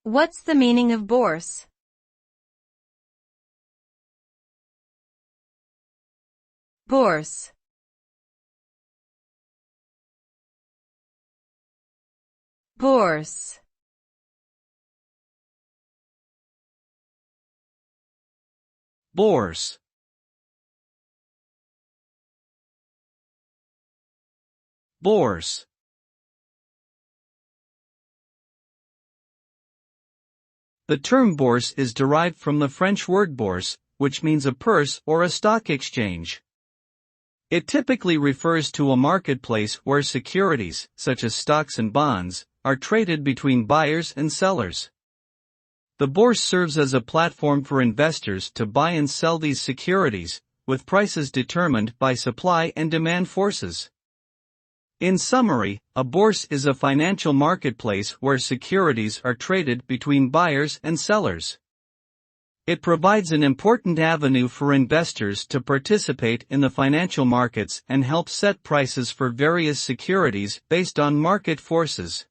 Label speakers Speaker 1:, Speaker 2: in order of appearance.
Speaker 1: What's the meaning of bourse? Bourse. Bourse.
Speaker 2: Bourse. Bourse. The term bourse is derived from the French word bourse, which means a purse or a stock exchange. It typically refers to a marketplace where securities, such as stocks and bonds, are traded between buyers and sellers. The bourse serves as a platform for investors to buy and sell these securities, with prices determined by supply and demand forces. In summary, a bourse is a financial marketplace where securities are traded between buyers and sellers. It provides an important avenue for investors to participate in the financial markets and help set prices for various securities based on market forces.